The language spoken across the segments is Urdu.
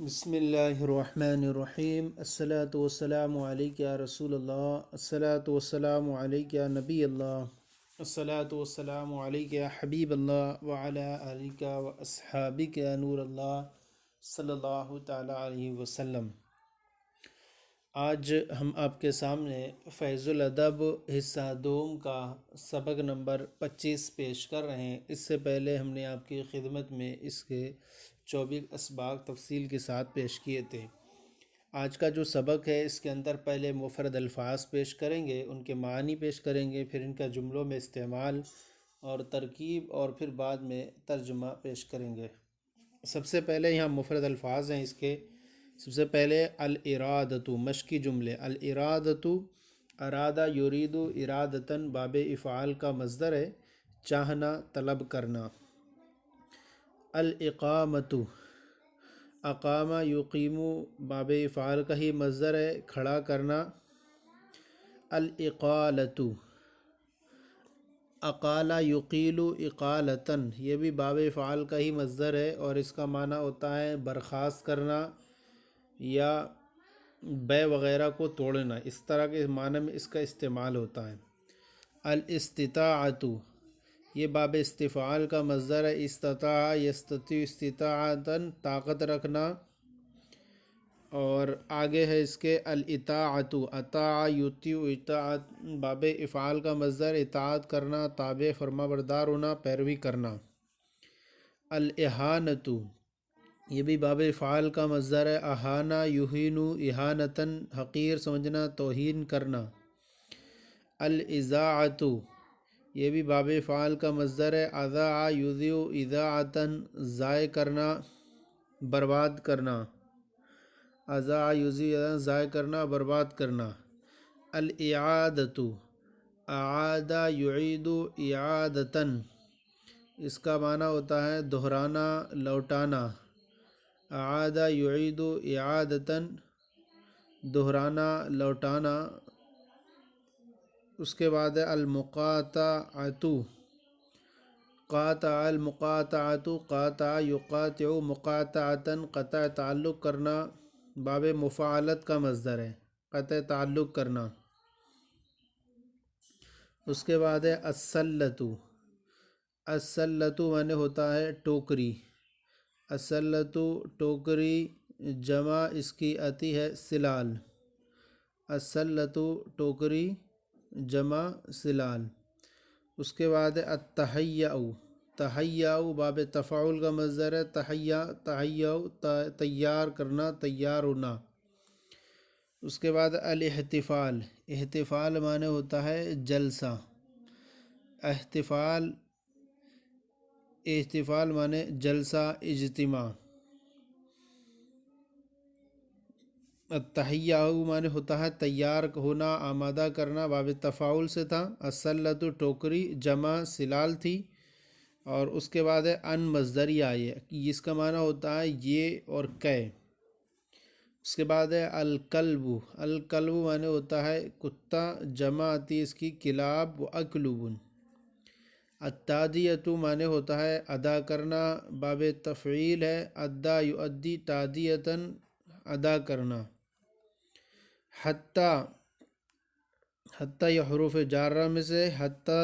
بسم اللہ الرحمن الرحیم الصلاۃ والسلام علیک یا رسول اللہ الصلاۃ والسلام علیک یا نبی اللہ الصلاۃ والسلام علیک یا حبیب اللہ وعلی آلک و اصحابک یا نور اللہ صلی اللہ تعالیٰ علیہ وسلم۔ آج ہم آپ کے سامنے فیض الادب حصہ دوم کا سبق نمبر 25 پیش کر رہے ہیں۔ اس سے پہلے ہم نے آپ کی خدمت میں اس کے 24 اسباق تفصیل کے ساتھ پیش کیے تھے۔ آج کا جو سبق ہے اس کے اندر پہلے مفرد الفاظ پیش کریں گے، ان کے معنی پیش کریں گے، پھر ان کا جملوں میں استعمال اور ترکیب، اور پھر بعد میں ترجمہ پیش کریں گے۔ سب سے پہلے یہاں مفرد الفاظ ہیں اس کے۔ سب سے پہلے الارادۃ، مشقی جملے۔ الارادۃ، ارادہ یرید ارادتاً باب افعال کا مصدر ہے، چاہنا، طلب کرنا۔ الاقامۃ، اقام یقیم باب افعال کا ہی مصدر ہے، کھڑا کرنا۔ الاقالۃ، اقال یقیل اقالتاً، یہ بھی باب افعال کا ہی مصدر ہے اور اس کا معنی ہوتا ہے برخاست کرنا یا بے وغیرہ کو توڑنا، اس طرح کے معنی میں اس کا استعمال ہوتا ہے۔ الاستطاعۃ، یہ باب استفعال کا مصدر ہے، استطاع یستطیع استطاعتاً، طاقت رکھنا۔ اور آگے ہے اس کے الاطاعۃ، اطاع یطیع اطاعت، باب افعال کا مصدر، اطاعت کرنا، تابع فرما بردار ہونا، پیروی کرنا۔ الاہانۃ، یہ بھی باب افعال کا مصدر ہے، اہانہ یہین اہانتاً، حقیر سمجھنا، توہین کرنا۔ الاذاعۃ، یہ بھی باب افعال کا مصدر ہے، اذاع یذیع اذاعتاً، ضائع کرنا، برباد کرنا۔ اذاع یذیع ضائع کرنا، برباد کرنا۔ الاعادۃ، اعاد یعید اعادتاً، اس کا معنی ہوتا ہے دہرانا، لوٹانا۔ اعاد یعید اعادتاً، دہرانا، لوٹانا۔ اس کے بعد ہے المقاطعۃ، قاطع المقاطعۃ، قاطع یقاطع مقاطعتاً، قطع تعلق کرنا، باب مفاعلت کا مصدر ہے، قطع تعلق کرنا۔ اس کے بعد ہے السلۃ، السلۃ معنی ہوتا ہے ٹوکری۔ السلۃ ٹوکری، جمع اس کی آتی ہے سلال۔ السلۃ ٹوکری، جمع سلال۔ اس کے بعد ہے التہیأ، تہیأ باب تفاعل کا مصدر ہے، تہیأ تیار کرنا، تیار ہونا۔ اس کے بعد الاحتفال، احتفال معنی ہوتا ہے جلسہ۔ احتفال، احتفال معنی جلسہ، اجتماع۔ التہیأ معنی ہوتا ہے تیار ہونا، آمادہ کرنا، باب تفاعل سے تھا۔ السلۃ ٹوکری، جمع سلال تھی۔ اور اس کے بعد ہے ان مصدریہ، اس کا معنی ہوتا ہے یہ اور کہ۔ اس کے بعد ہے الکلب، الکلب معنی ہوتا ہے کتا، جمع آتی ہے اس کی کلاب و اکلوب۔ التادیۃ معنی ہوتا ہے ادا کرنا، باب تفعیل ہے، ادا یؤدی تادیۃً، ادا کرنا۔ حتی، حتی یہ حروف جارہ میں سے حتی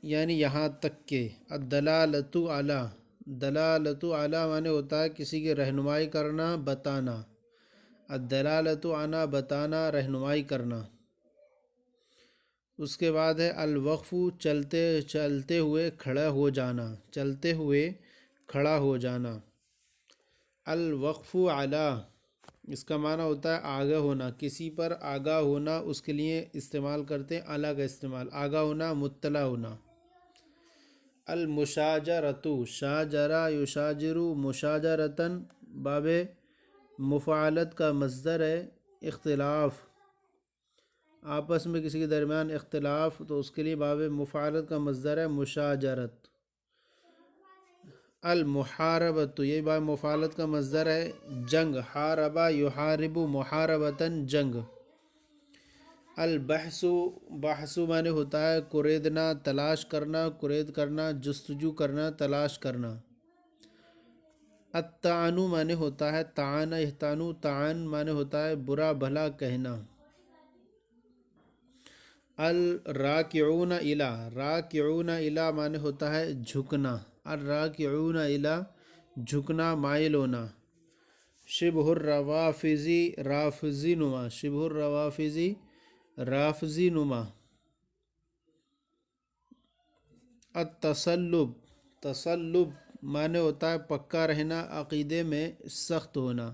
یعنی یہاں تک کہ۔ الدلالۃ علی، دلالۃ علی معنی ہوتا ہے کسی کی رہنمائی کرنا، بتانا۔ الدلالۃ علی، بتانا، رہنمائی کرنا۔ اس کے بعد ہے الوقف، چلتے ہوئے کھڑا ہو جانا، چلتے ہوئے کھڑا ہو جانا۔ الوقف علی، اس کا معنی ہوتا ہے آگاہ ہونا، کسی پر آگاہ ہونا، اس کے لیے استعمال کرتے ہیں علی کا استعمال، آگاہ ہونا، مطلع ہونا۔ المشاجرۃ، شاجرہ یشاجر مشاجرتاً، باب مفاعلت کا مصدر ہے، اختلاف، آپس میں کسی کے درمیان اختلاف، تو اس کے لیے باب مفاعلت کا مصدر ہے مشاجرت۔ المحاربۃ، یہ باب مفاعلت کا مصدر ہے جنگ، حاربہ یحارب محاربتاً، جنگ۔ البحث بحث معنی ہوتا ہے کریدنا، تلاش کرنا، کرید کرنا، جستجو کرنا، تلاش کرنا۔ الطعن معنی ہوتا ہے طعن یحتانو، طعن معنی ہوتا ہے برا بھلا کہنا۔ الراکعون الی، راکعون الی معنی ہوتا ہے جھکنا، الراکعون الی جھکنا، مائل ہونا۔ شبہ الروافضی رافضی نما، شبہ الروافضی رافضی نما۔ التصلب، تصلب معنی ہوتا ہے پکا رہنا، عقیدے میں سخت ہونا۔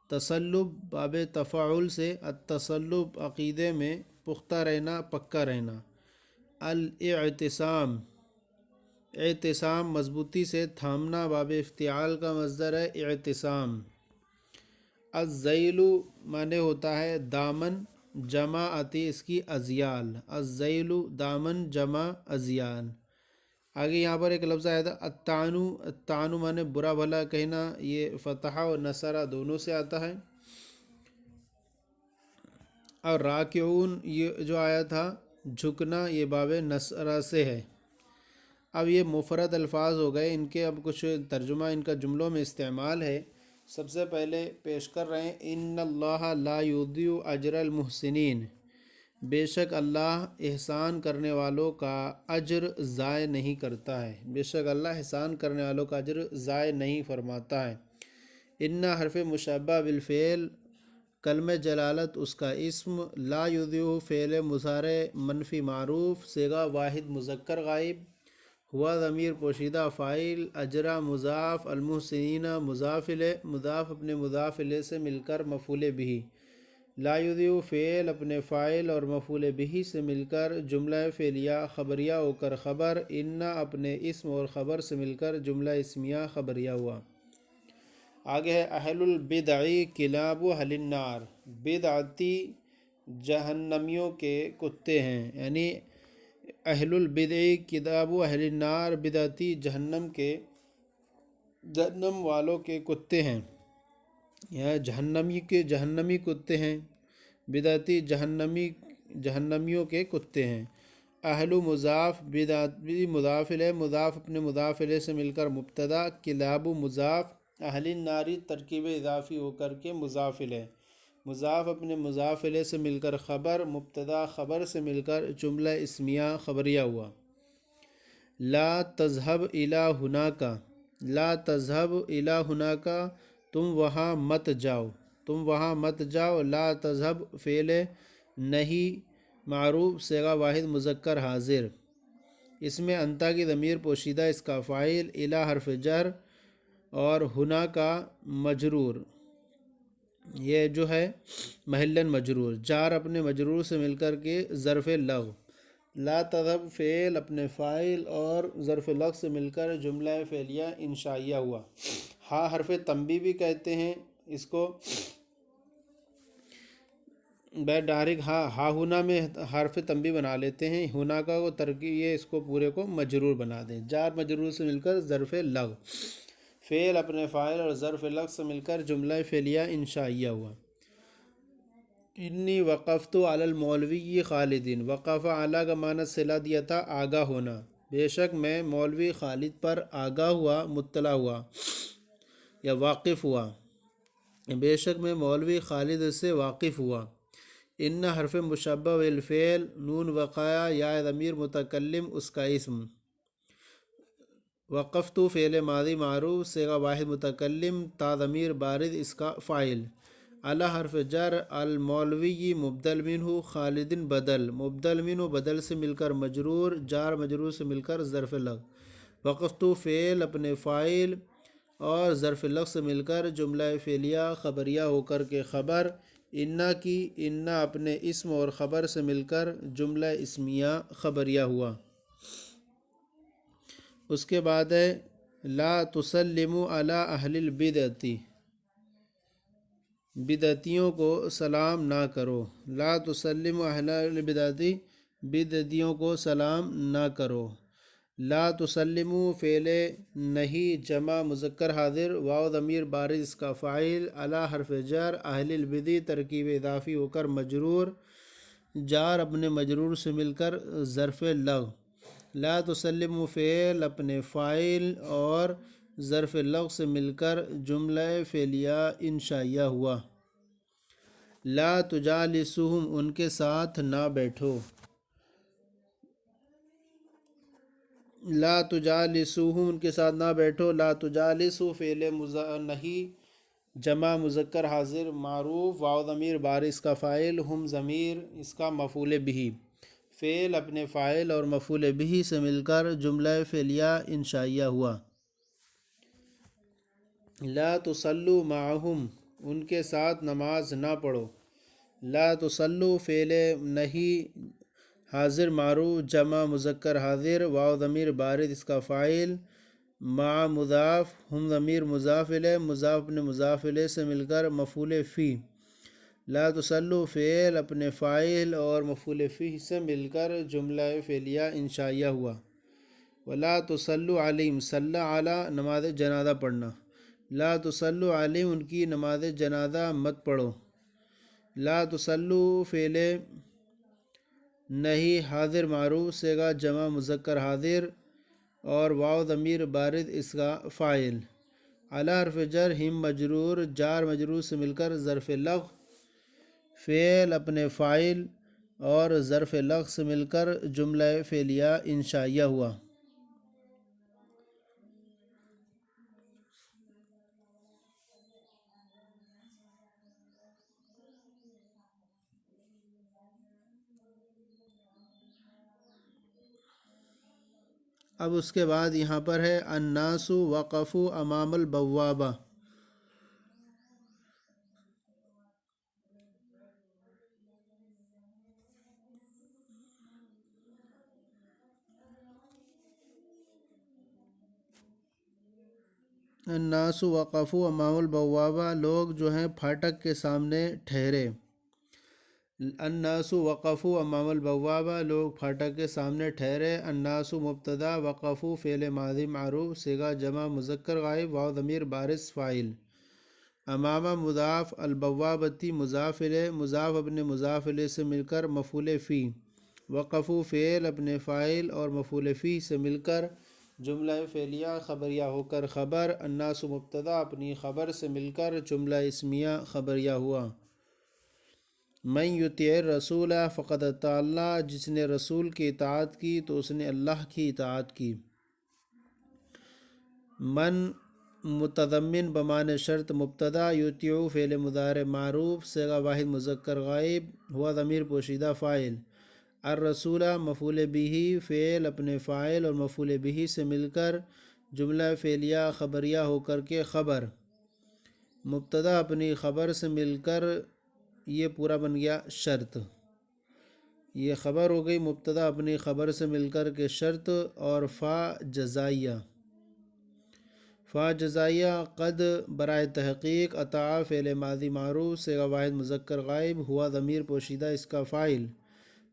تصلب باب تفاعل سے، التصلب عقیدے میں پختہ رہنا، پکا رہنا۔ الاعتصام، اعتصام مضبوطی سے تھامنا، باب افتعال کا مصدر ہے اعتصام۔ الذیل معنی ہوتا ہے دامن، جمع آتی اس کی اذیال، الذیل دامن جمع اذیال۔ آگے یہاں پر ایک لفظ آیا تھا الطعن، الطعن معنی برا بھلا کہنا، یہ فتح و نصرہ دونوں سے آتا ہے۔ اور راکعون یہ جو آیا تھا جھکنا، یہ باب نصرہ سے ہے۔ اب یہ مفرد الفاظ ہو گئے، ان کے اب کچھ ترجمہ ان کا جملوں میں استعمال ہے۔ سب سے پہلے پیش کر رہے ہیں ان اللہ لا یضیع اجر المحسنین، بے شک اللہ احسان کرنے والوں کا اجر ضائع نہیں کرتا ہے، بے شک اللہ احسان کرنے والوں کا اجر ضائع نہیں فرماتا ہے۔ ان حرف مشبہ بالفعل، کلمہ جلالت اس کا اسم، لا یضیع فعل مضارع منفی معروف، صیغہ واحد مذکر غائب، ہوا ضمیر پوشیدہ فاعل، اجرا مضاف، المحسنین مضاف الیہ، مضاف اپنے مضاف الیہ سے مل کر مفعول بہ، لا یضیع فعل اپنے فاعل اور مفعول بہ سے مل کر جملہ فعلیہ خبریہ ہو کر خبر، ان اپنے اسم اور خبر سے مل کر جملہ اسمیہ خبریہ ہوا۔ آگے ہے اہل البدع کلاب اہل النار، بدعتی جہنمیوں کے کتے ہیں، یعنی اہل البدع کلاب اہل النار بدعتی جہنم والوں کے کتے ہیں، یا جہنمی کتے ہیں، بدعتی جہنمیوں کے کتے ہیں۔ اہل مضاف، بدعتی مضاف الیہ، مضاف اپنے مضاف الیہ سے مل کر مبتدا، کلاب مضاف، اہل الناری ترکیب اضافی ہو کر کے مضاف الیہ، مضاف اپنے مضاف الیہ سے مل کر خبر، مبتدا خبر سے مل کر جملہ اسمیہ خبریہ ہوا۔ لا تذهب الی ہناک، لا تذهب الی ہناک تم وہاں مت جاؤ، تم وہاں مت جاؤ۔ لا تذهب فعل نہیں معروف، صیغہ واحد مذکر حاضر، اس میں انتا کی ضمیر پوشیدہ، اس کا فاعل، الی حرف جر اور ہنا کا مجرور، یہ جو ہے محلاً مجرور، جار اپنے مجرور سے مل کر کے ظرف لغو، لا تذهب فعل اپنے فاعل اور ظرف لغو سے مل کر جملہ فعلیہ انشائیہ ہوا۔ ہاں حرف تنبیہ بھی کہتے ہیں اس کو، ڈائریکٹ ہا ہونا میں حرف تنبیہ بنا لیتے ہیں، ہونا کا وہ ترکیب، یہ اس کو پورے کو مجرور بنا دیں، جار مجرور سے مل کر ظرف لغو، فعل اپنے فاعل اور ظرف لغو سے مل کر جملہ فعلیہ انشائیہ ہوا۔ انی وقفت علی المولوی خالد، وقف علی کا معنی صلہ دیا تھا آگاہ ہونا، بے شک میں مولوی خالد پر آگاہ ہوا، مطلع ہوا یا واقف ہوا، بے شک میں مولوی خالد سے واقف ہوا۔ ان حرف مشبہ بالفعل، نون وقایا یا ضمیر متکلم اس کا اسم، وقفت فعل ماضی معروف، صیغہ واحد متکلم، تا ضمیر بارد اس کا فاعل، علی حرف جر، المولوی مبدل منہ، خالد بدل، مبدل منہ بدل سے مل کر مجرور، جار مجرور سے مل کر ظرف لغو، وقفت فعل اپنے فاعل اور ظرف لغو سے مل کر جملہ فعلیہ خبریہ ہو کر کے خبر، ان اپنے اسم اور خبر سے مل کر جملہ اسمیہ خبریہ ہوا۔ اس کے بعد ہے لا تسلموا علی اہل البدعۃ، بدعتیوں کو سلام نہ کرو، لا تسلموا اہل البدعۃ، بدعتیوں کو سلام نہ کرو۔ لا تسلموا فعل نہیں جمع مذکر حاضر، واو ضمیر بارز اس کا فاعل، علی حرف جر، اہل البدع ترکیب اضافی ہو کر مجرور، جار اپنے مجرور سے مل کر ظرف لغو، لا تسلم فعل اپنے فاعل اور ظرف لغو سے مل کر جملہ فعلیہ انشائیہ ہوا۔ لا تجالسہم ان کے ساتھ نہ بیٹھو، لا تجالسوہم ان کے ساتھ نہ بیٹھو۔ لا تجالسو فعل نہیں جمع مذکر حاضر معروف، واو ضمیر بارز کا فاعل، ہم ضمیر اس کا مفعول بہ، فعل اپنے فاعل اور مفعول بہ سے مل کر جملہ فعلیہ انشائیہ ہوا۔ لا تصلوا معہم ان کے ساتھ نماز نہ پڑھو، لا تصلوا فعل نہیں حاضر معروف جمع مذکر حاضر، واو ضمیر بارد اس کا فاعل، مع مضاف، ہم ضمیر مضاف الیہ، مضاف اپنے مضاف الیہ سے مل کر مفعول فی، لا تصلوا فعل اپنے فاعل اور مفعول فی سے مل کر جملہ فعلیہ انشائیہ ہوا۔ ولا تصلوا علیہم، صلی علی نماز جنازہ پڑھنا، لا تصلوا علیہم ان کی نماز جنازہ مت پڑھو۔ لا تصلوا فعل نہیں حاضر معروف صیغہ جمع مذکر حاضر اور واو ضمیر بارد اس کا فاعل، علی حرف جر ہم مجرور جار مجرور سے مل کر ظرف لغو، فعل اپنے فاعل اور ظرف لغو سے مل کر جملہ فعلیہ انشائیہ ہوا۔ اب اس کے بعد یہاں پر ہے الناس وقفوا امام البوابہ، الناس وقفوا امام البوابہ لوگ جو ہیں پھاٹک کے سامنے ٹھہرے، الناس وقفوا امام البوابہ لوگ پھاٹک کے سامنے ٹھہرے۔ الناس مبتدا، وقفوا فعل ماضی معروف صیغہ جمع مذکر غائب، واو ضمیر بارز فاعل، امام مضاف، البوابتی مضاف الیہ، مضاف اپنے مضاف الیہ سے مل کر مفعول فی، وقفوا فعل اپنے فاعل اور مفعول فی سے مل کر جملہ فعلیہ خبریہ ہو کر خبر، الناس مبتدا اپنی خبر سے مل کر جملہ اسمیہ خبریہ ہوا۔ من یطیع الرسول فقد اطاع اللہ، جس نے رسول کی اطاعت کی تو اس نے اللہ کی اطاعت کی۔ من متضمن بمعنی شرط مبتدا، یطیع فعل مضارع معروف صیغہ واحد مذکر غائب، ہوا ضمیر پوشیدہ فاعل، الرسول مفعول بہ فعل اپنے فاعل اور مفعول بہ سے مل کر جملہ فعلیہ خبریہ ہو کر کے خبر، مبتدا اپنی خبر سے مل کر یہ پورا بن گیا شرط، یہ خبر ہو گئی مبتدا اپنی خبر سے مل کر کے شرط، اور فا جزائیہ، فا جزائیہ قد برائے تحقیق، اطاع فعل ماضی معروف صیغہ واحد مذکر غائب، ہوا ضمیر پوشیدہ اس کا فاعل،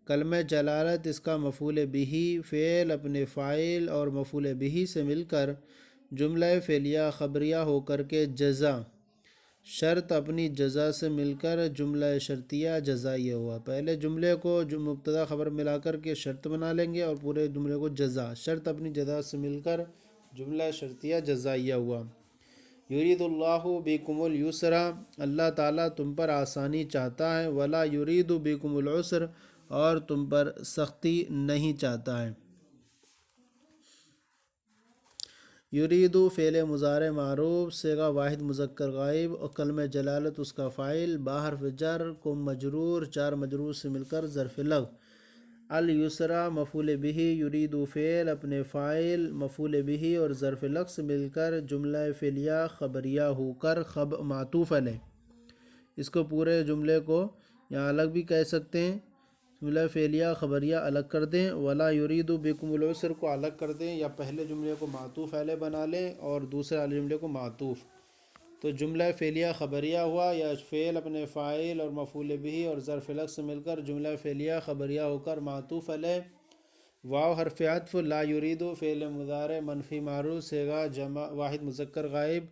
کلمہ جلالت اس کا مفعول بہ فعل اپنے فاعل اور مفعول بہ سے مل کر جملہ فعلیہ خبریہ ہو کر کے جزا، شرط اپنی جزا سے مل کر جملہ شرطیہ جزائیہ ہوا۔ پہلے جملے کو جو مبتدا خبر ملا کر کے شرط بنا لیں گے اور پورے جملے کو جزا، شرط اپنی جزا سے مل کر جملہ شرطیہ جزائیہ ہوا۔ یرید اللہ بکم الیسر، اللہ تعالیٰ تم پر آسانی چاہتا ہے، ولا یرید بکم العسر، اور تم پر سختی نہیں چاہتا ہے۔ یرید فعل مضارع معروف صیغہ واحد مذکر غائب اور کلمہ جلالت اس کا فاعل، با حرف جر کو مجرور چار مجرور سے مل کر ظرف لغو، الیسرا مفعول بہ، یرید فعل اپنے فاعل مفعول بہ اور ظرف لغو سے مل کر جملہ فعلیہ خبریہ ہو کر معطوف علیہ، اس کو پورے جملے کو یہاں الگ بھی کہہ سکتے ہیں، جملہ فعلیہ خبریہ الگ کر دیں، ولا یرید بکم العسر کو الگ کر دیں، یا پہلے جملے کو معطوف علیہ بنا لیں اور دوسرے والے جملے کو معطوف، تو جملہ فعلیہ خبریہ ہوا، یا فعل اپنے فاعل اور مفعول بہ اور ظرف لغو سے مل کر جملہ فعلیہ خبریہ ہو کر معطوف علیہ، واو حرف عطف، لا یرید فعل مضارع منفی معروف صیغہ جمع واحد مذکر غائب،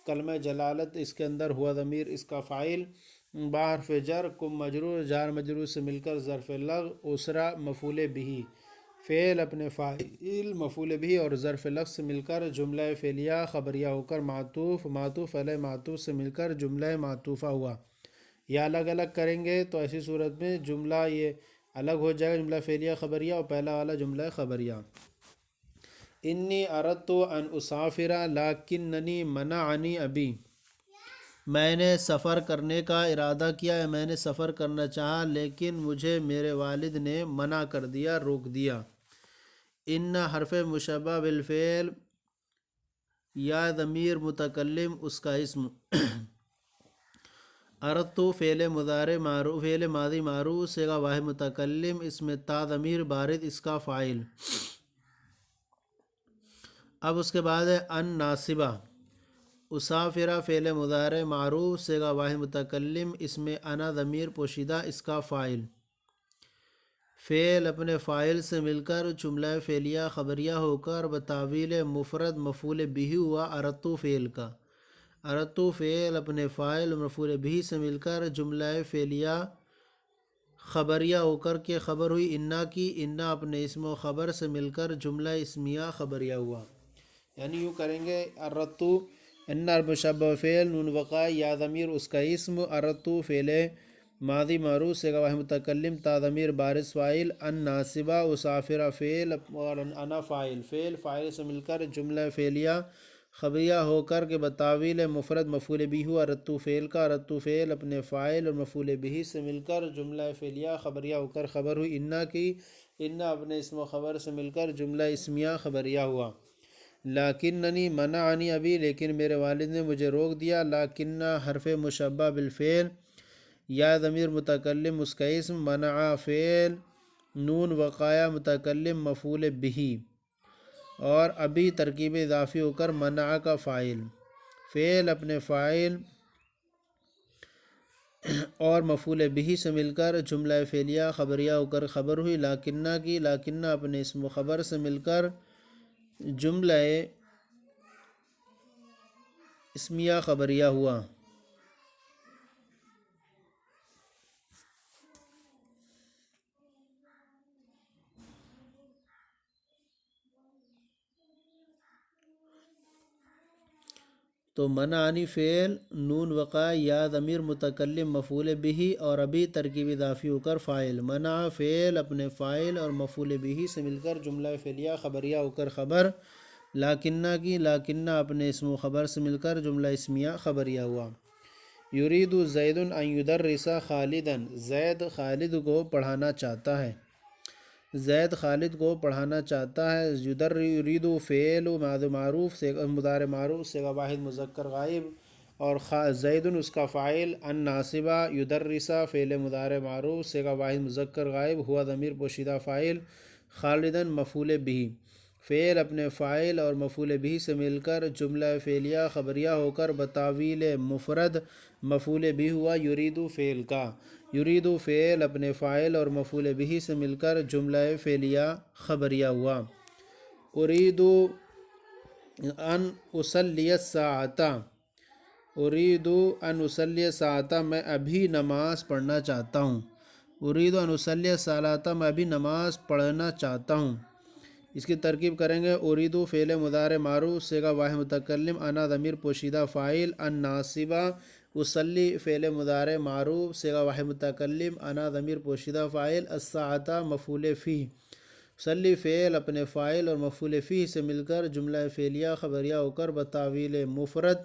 کلمہ جلالت اس کے اندر ہوا ضمیر اس کا فاعل، بحرف جر، کم مجرور، جار مجرور سے مل کر ظرف لغ، اسرا مفعول بہ، فعل اپنے فاعل مفعول بہ اور ظرف لغ سے مل کر جملہ فعلیہ خبریہ ہو کر معطوف، معطوف علیہ معطوف سے مل کر جملہ معطوفہ ہوا۔ یا الگ الگ کریں گے تو ایسی صورت میں جملہ یہ الگ ہو جائے گا، جملہ فعلیہ خبریہ اور پہلا والا جملہ خبریہ۔ انی اردت ان اسافر لیکننی منعنی ابی، میں نے سفر کرنے کا ارادہ کیا ہے، میں نے سفر کرنا چاہا لیکن مجھے میرے والد نے منع کر دیا، روک دیا۔ ان حرف مشبہ بالفعل، یا ضمیر متکلم اس کا اسم، اردت فعل مضارع معروف، فعل ماضی معروف صیغہ واحد متکلم، اس میں تا ضمیر بارد اس کا فاعل۔ اب اس کے بعد ہے ان ناصبہ، اسافرہ فعل مضارع معروف صیغہ واحد متکلم، اس میں انا ضمیر پوشیدہ اس کا فاعل۔ فعل اپنے فاعل سے مل کر جملہ فعلیہ خبریہ ہو کر بتاویل مفرد مفعول بہ ہوا اردت فعل کا۔ اردت فعل اپنے فاعل مفعول بہ سے مل کر جملہ فعلیہ خبریہ ہو کر کے خبر ہوئی انا کی، انا اپنے اسم و خبر سے مل کر جملہ اسمیہ خبریہ ہوا۔ یعنی یوں کریں گے، اردت ان مشبہ فعل، نون وقع یا ضمیر اس کا اسم، اردت فعل ماضی معروف صیغہ واحد متکلم، تا ضمیر بارز فاعل، ان ناصبہ اسافرہ فعل اور انا فاعل، فعل فاعل سے مل کر جملہ فعلیہ خبریہ ہو کر کے بتاویل مفرد مفعول بہ ہوا اردت فعل کا۔ اردت فعل اپنے فاعل اور مفعول بہ سے مل کر جملہ فعلیہ خبریہ ہو کر خبر ہوئی انا کی، انا اپنے اسم و خبر سے مل کر جملہ اسمیہ خبریہ ہوا۔ لیکننی منعنی ابی، لیکن میرے والد نے مجھے روک دیا۔ لیکن حرف مشبہ بالفعل، یا ضمیر متکلم اس کا اسم، منع فعل، نون وقایا متکلم مفعول بہ، اور ابھی ترکیب اضافی ہو کر منع کا فاعل۔ فعل اپنے فاعل اور مفعول بہ سے مل کر جملہ فعلیہ خبریہ ہو کر خبر ہوئی لیکنہ کی، لیکنہ اپنے اسم و خبر سے مل کر جملہ اسمیہ خبریہ ہوا۔ تو منعنی فعل، نون وقع یا ضمیر متکلم مفعول بہ اور ابھی ترکیب اضافی ہو کر فاعل۔ منع فعل اپنے فاعل اور مفعول بہ سے مل کر جملہ فعلیہ خبریہ ہو کر خبر، لیکنہ کی، لیکنہ اپنے اسم و خبر سے مل کر جملہ اسمیہ خبریہ ہوا۔ یرید زید ان یدرس خالدا، زید خالد کو پڑھانا چاہتا ہے، زید خالد کو پڑھانا چاہتا ہے۔ یرید فعل ماضی معروف مضارع معروف صیغہ واحد مذکر غائب، اور زید اس کا فاعل، ان ناصبہ، یدرسہ فعل مضارع معروف صیغہ واحد مذکر غائب، ہوا ضمیر پوشیدہ فاعل، خالدا مفعول بہ، فعل اپنے فاعل اور مفعول بہ سے مل کر جملہ فعلیہ خبریہ ہو کر بتاویل مفرد مفعول بہ ہوا یرید فعل کا۔ یرید فعل اپنے فاعل اور مفعول بہ سے مل کر جملہ فعلیہ خبریہ ہوا۔ ارید ان اصلی الساعۃ، ارید ان اصلی الساعۃ، میں ابھی نماز پڑھنا چاہتا ہوں۔ ارید ان اصلی الصلاۃ، میں ابھی نماز پڑھنا چاہتا ہوں۔ اس کی ترکیب کریں گے، ارید فعل مضارع معروف صیغہ واحد متکلم، انا ضمیر پوشیدہ فاعل، ان ناصبہ، اصلی فعل مضارع معروف صیغہ واحد متکلم، انا ضمیر پوشیدہ فاعل، الساعۃ مفعول فی، اصلی فعل اپنے فاعل اور مفعول فی سے مل کر جملہ فعلیہ خبریہ ہو کر بتاویل مفرد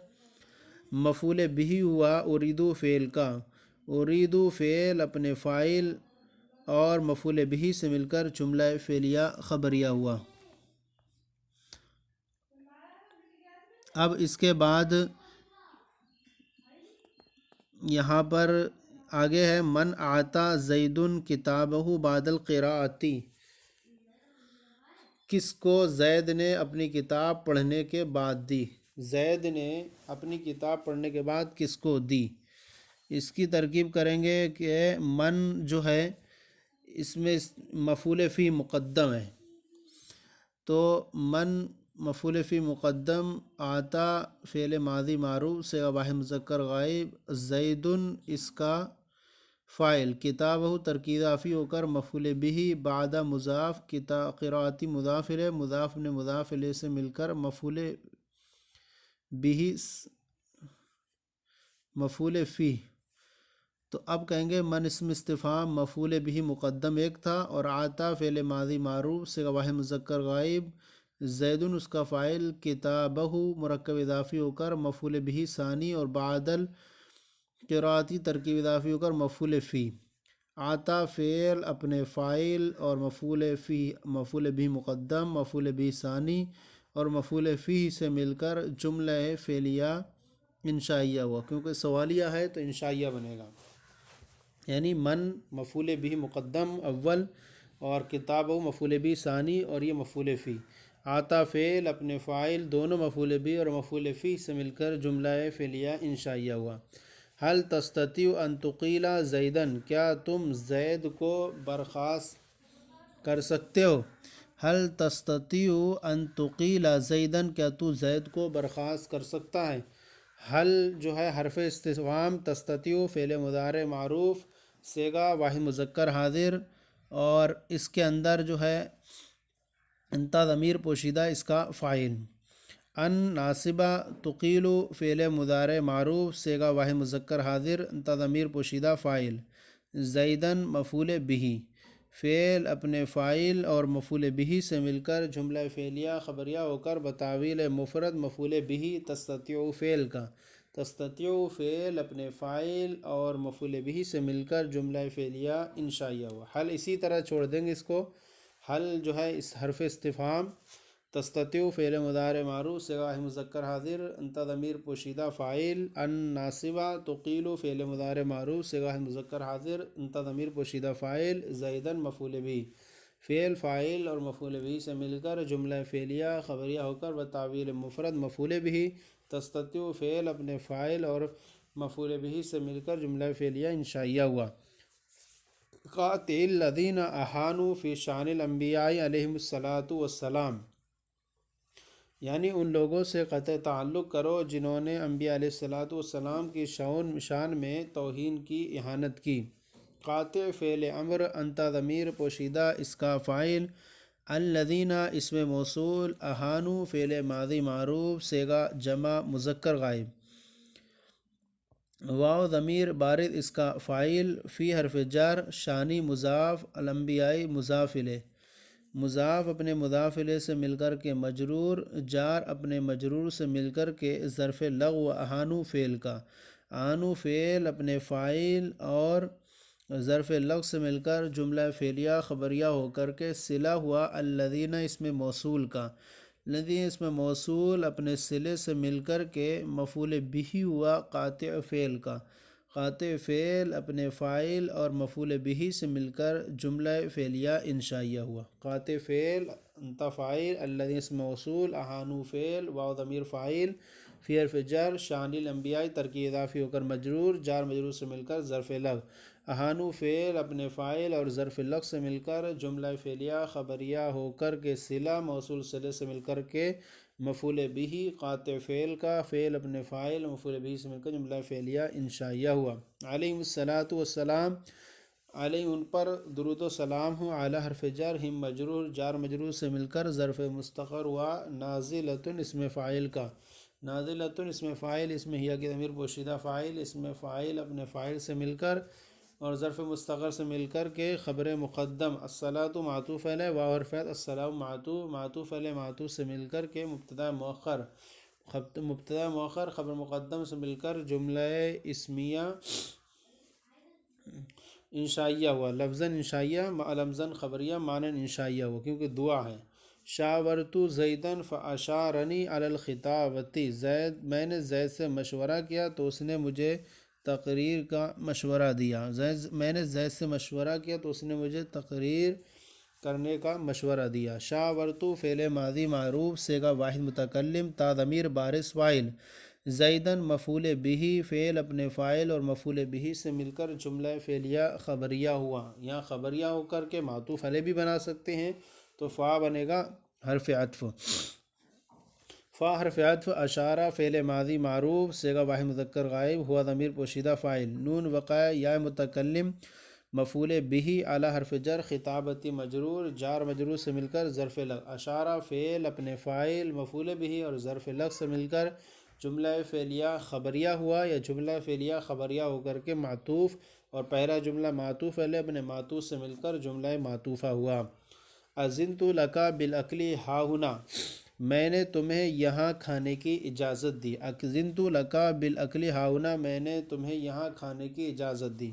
مفعول بہ ہوا ارید فعل کا۔ ارید فعل اپنے فاعل اور مفعول بہ سے مل کر جملہ فعلیہ خبریہ ہوا۔ اب اس کے بعد یہاں پر آگے ہے، من اعطی زید کتابہ بعد القراءۃ، کس کو زید نے اپنی کتاب پڑھنے کے بعد دی، زید نے اپنی کتاب پڑھنے کے بعد کس کو دی۔ اس کی ترکیب کریں گے کہ من جو ہے اس میں مفعول فی مقدم ہے، تو من مفعول فی مقدم، آتا فعل ماضی معروف سے واحد مذکر غائب، زید اس کا فاعل، کتابہ ترکیب اضافی ہو کر مفعول بھی، بعد مضاف، قراءتی مضاف الیہ، مضاف نے مضاف الیہ سے مل کر مفعول بھی مفعول فی۔ تو اب کہیں گے من اسم استفہام مفعول بھی مقدم ایک تھا، اور آتا فعل ماضی معروف سے واحد مذکر غائب، زیدن اس کا فاعل، کتابہ مرکب اضافی ہو کر مفعول بھی ثانی، اور بعدل قراءتی ترکیب اضافی ہو کر مفعول فی۔ آتا فعل اپنے فاعل اور مفعول بھی مقدم، مفعول بھی ثانی اور مفعول فی سے مل کر جملہ فعلیہ انشائیہ ہوا، کیونکہ سوالیہ ہے تو انشائیہ بنے گا۔ یعنی من مفعول بھی مقدم اول، اور کتاب مفعول بھی ثانی، اور یہ مفعول فی۔ آتا فعل اپنے فاعل دونوں مفعول بھی اور مفعول فی سے مل کر جملہ فعلیہ انشائیہ ہوا۔ حل تستطیع ان تقیل زیدن، کیا تم زید کو برخاست کر سکتے ہو؟ حل تستطیع ان تقیل زیدن، کیا تو زید کو برخاست کر سکتا ہے؟ حل جو ہے حرف استفہام، تستطیع فعل مضارع معروف، صیغہ واحد مذکر حاضر، اور اس کے اندر جو ہے انتا ضمیر پوشیدہ اس کا فاعل، ان ناصبہ، تقیل فعل مضارع معروف، صیغہ واحد مذکر حاضر، انتا ضمیر پوشیدہ فاعل، زیدن مفعول بھی، فعل اپنے فاعل اور مفعول بھی سے مل کر جملہ فعلیہ خبریہ ہو کر بتاویل مفرد مفعول بھی تستطیع فعل کا، تستطیع فعل اپنے فاعل اور مفعول بھی سے مل کر جملہ فعلیہ انشائیہ ہوا۔ حل اسی طرح چھوڑ دیں گے اس کو۔ حل جو ہے اس حرف استفہام، تستطیع فعل مضارع معروف صیغہ واحد مذکر حاضر، انتا ضمیر پوشیدہ فاعل، ان ناصبہ، تقیل فعل مضارع معروف صیغہ واحد مذکر حاضر، انتا ضمیر پوشیدہ فاعل، زیدن مفعول بھی، فعل فاعل اور مفعول بھی سے مل کر جملہ فعلیہ خبریہ ہو کر بتاویل مفرد مفعول بھی، تستطیع فعل اپنے فاعل اور مفعول بھی سے مل کر جملہ فعلیہ انشائیہ ہوا۔ قاطع الذین احانوا فی شان الانبیاء علیہم الصلاۃ والسلام، یعنی ان لوگوں سے قطع تعلق کرو جنہوں نے انبیاء علیہ الصلاۃ والسلام کی شان میں توہین کی، اہانت کی۔ قاطع فعل امر، انتا ضمیر پوشیدہ اس کا فاعل، الذین اسم موصول، احانوا فعل ماضی معروف صیغہ جمع مذکر غائب، واو ضمیر بارد اس کا فاعل، فی حرف جر، شانی مضاف، الانبیاء مضاف الیہ، مضاف اپنے مضاف الیہ سے مل کر کے مجرور، جار اپنے مجرور سے مل کر کے ظرف لغو، احانوا فعل کا، احانوا فعل اپنے فاعل اور ظرف لغو سے مل کر جملہ فعلیہ خبریہ ہو کر کے صلہ ہوا، الذین اسم موصول کا، الذین اسم موصول اپنے صلے سے مل کر کے مفعول بھی ہوا قاطع فعل کا، قاطع فعل اپنے فاعل اور مفعول بھی سے مل کر جملہ فعلیہ انشائیہ ہوا۔ قاطع فعل انتا فاعل، الذین اسم موصول، احانوا فعل، واو ضمیر فاعل، فی حرف جر، شان الانبیاء ترکیب اضافی ہو کر مجرور، جار مجرور سے مل کر ظرف لغو، احانوا فعل اپنے فاعل اور ظرف لغو سے مل کر جملہ فعلیہ خبریہ ہو کر کے صلہ موصول صلے سے مل کر کے مفعول بھی قاطع فعل کا، فعل اپنے فاعل مفعول بھی سے مل کر جملہ فعلیہ انشائیہ ہوا۔ علیہم الصلاۃ والسلام، علیہ ان پر درود و سلام ہو، اعلیٰ حرف جر، ہم مجرور، جار مجرور سے مل کر ظرف مستقر ہوا، نازلۃ اسم فاعل کا، نازلۃ اسم فاعل، اسم ہیہ کی ضمیر پوشیدہ فاعل، اسم فاعل اپنے فاعل سے مل کر اور ظرف مستقر سے مل کر کے خبر مقدم، الصلاۃ معطوف علیہ، واو حرف عطف، السلام معطوف علیہ معطوف سے مل کر کے مبتدا مؤخر خبر مقدم سے مل کر جملہ اسمیہ انشائیہ ہوا، لفظاً انشائیہ، لفظاً خبریہ، معنی انشائیہ ہوا، کیونکہ دعا ہے۔ شاورت زیدن فاشارنی علی الخطابۃ، میں نے زید سے مشورہ کیا تو اس نے مجھے تقریر کا مشورہ دیا، میں نے زید سے مشورہ کیا تو اس نے مجھے تقریر کرنے کا مشورہ دیا۔ شاورت فعل ماضی معروف صیغہ واحد متکلم، تا ضمیر بارز فاعل، زیدن مفعول بھی، فعل اپنے فاعل اور مفعول بھی سے مل کر جملہ فعلیہ خبریہ ہوا، یہاں خبریہ ہو کر کے معطوف علیہ بھی بنا سکتے ہیں، تو فا بنے گا حرف عطف۔ فا حرف عطف، اشارہ فعل ماضی معروف صیغہ واحد مذکر غائب، ہوا ضمیر پوشیدہ فاعل، نون وقع یا متکلم مفعول بہ، اعلیٰ حرف جر خطابتی مجرور، جار مجرور سے مل کر ظرف لغ، اشارہ فعل اپنے فاعل مفعول بہ اور ظرف لغ سے مل کر جملہ فعلیہ خبریہ ہوا، یا جملہ فعلیہ خبریہ ہو کر کے معطوف، اور پہلا جملہ معطوف علیہ اپنے معطوف سے مل کر جملہ معطوفہ ہوا۔ اذنت لک بالاکل ہا ہنا، میں نے تمہیں یہاں کھانے کی اجازت دی۔ اذنت لک بالاکل ہا ہنا، میں نے تمہیں یہاں کھانے کی اجازت دی۔